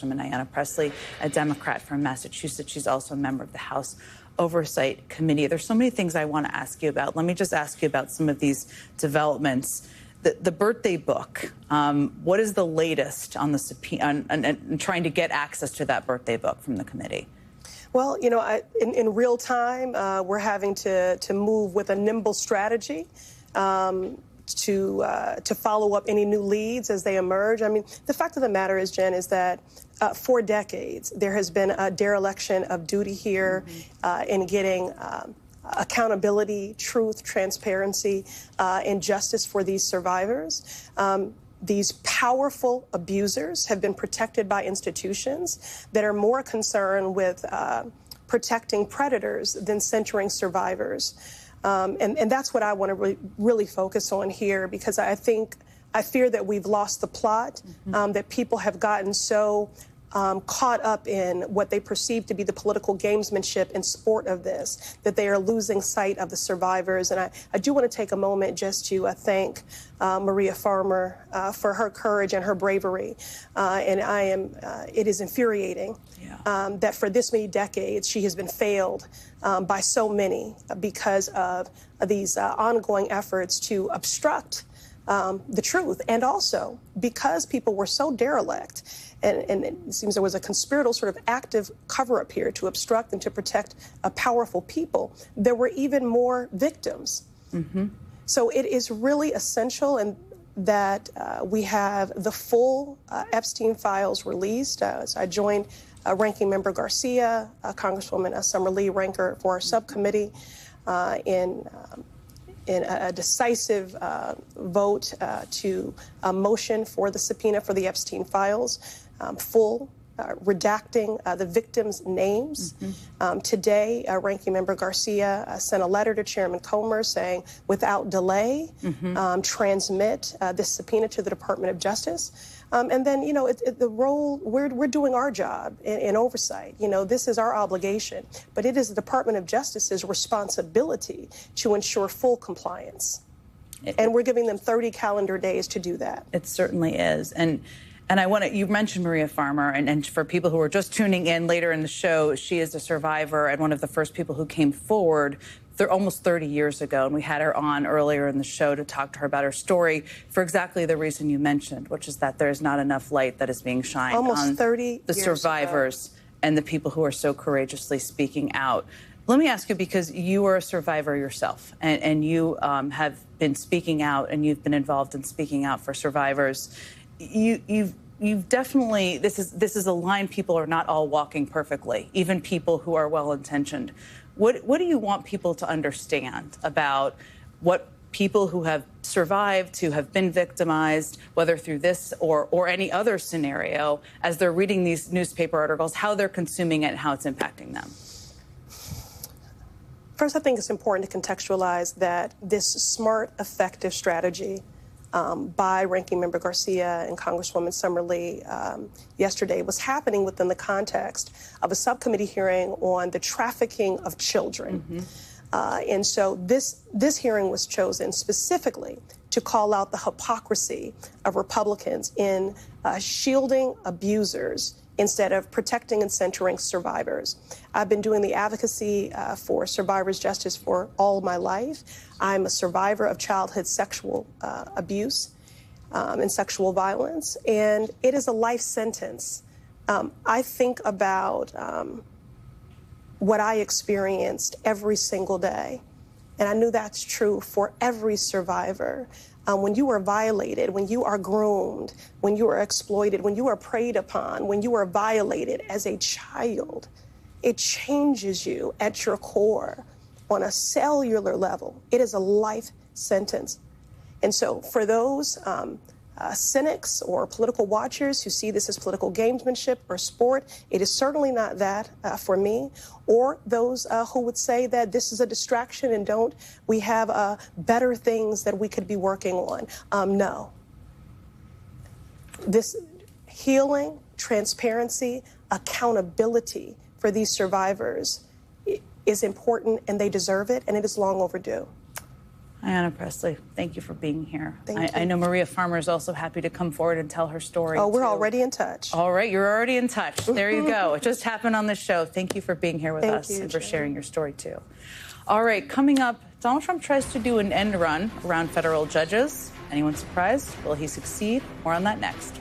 Ayanna Pressley, a Democrat from Massachusetts. She's also a member of the House Oversight Committee. There's so many things I want to ask you about. Let me just ask you about some of these developments. The birthday book, what is the latest on the subpoena and trying to get access to that birthday book from the committee? Well, you know, in real time, we're having to move with a nimble strategy to follow up any new leads as they emerge. I mean, the fact of the matter is, Jen, is that for decades, there has been a dereliction of duty here in getting accountability, truth, transparency, and justice for these survivors. These powerful abusers have been protected by institutions that are more concerned with protecting predators than centering survivors. And that's what I want to really focus on here, because I fear that we've lost the plot, that people have gotten so caught up in what they perceive to be the political gamesmanship and sport of this, that they are losing sight of the survivors. And I do want to take a moment just to thank Maria Farmer for her courage and her bravery. And it is infuriating that for this many decades she has been failed by so many because of these ongoing efforts to obstruct the truth, and also because people were so derelict. And it seems there was a conspiratorial sort of active cover-up here to obstruct and to protect powerful people. There were even more victims. So it is really essential and that we have the full Epstein files released. So I joined Ranking Member Garcia, Congresswoman Summer Lee, ranker for our subcommittee, in a decisive vote to a motion for the subpoena for the Epstein files, full redacting the victims' names. Today, Ranking Member Garcia sent a letter to Chairman Comer saying, without delay, transmit this subpoena to the Department of Justice. And then, you know, the role, we're doing our job in oversight. You know, this is our obligation, but it is the Department of Justice's responsibility to ensure full compliance. And we're giving them 30 calendar days to do that. It certainly is. And I want to, you mentioned Maria Farmer, and for people who are just tuning in later in the show, she is a survivor and one of the first people who came forward almost 30 years ago. And we had her on earlier in the show to talk to her about her story for exactly the reason you mentioned, which is that there's not enough light that is being shined on the survivors and the people who are so courageously speaking out. Let me ask you, because you are a survivor yourself, and you have been speaking out, and you've been involved in speaking out for survivors. You've definitely, this is a line people are not all walking perfectly, even people who are well-intentioned. What do you want people to understand about what people who have survived, who have been victimized, whether through this or any other scenario, as they're reading these newspaper articles, how they're consuming it and how it's impacting them? First, I think it's important to contextualize that this smart, effective strategy by Ranking Member Garcia and Congresswoman Summer Lee yesterday was happening within the context of a subcommittee hearing on the trafficking of children. And so this hearing was chosen specifically to call out the hypocrisy of Republicans in shielding abusers instead of protecting and centering survivors. I've been doing the advocacy for survivors' justice for all my life. I'm a survivor of childhood sexual abuse and sexual violence, and it is a life sentence. I think about what I experienced every single day, and I knew that's true for every survivor. When you are violated, when you are groomed, when you are exploited, when you are preyed upon, when you are violated as a child, it changes you at your core on a cellular level. It is a life sentence. And so for those cynics or political watchers who see this as political gamesmanship or sport, it is certainly not that for me, or those who would say that this is a distraction and we have better things that we could be working on. No. This healing, transparency, accountability for these survivors is important, and they deserve it, and it is long overdue. Ayanna Pressley, thank you for being here. Thank you. I know Maria Farmer is also happy to come forward and tell her story. Oh, we're too. already in touch. All right, you're already in touch. There you go. It just happened on the show. Thank you for being here with us and for sharing your story, too. All right, coming up, Donald Trump tries to do an end run around federal judges. Anyone surprised? Will he succeed? More on that next.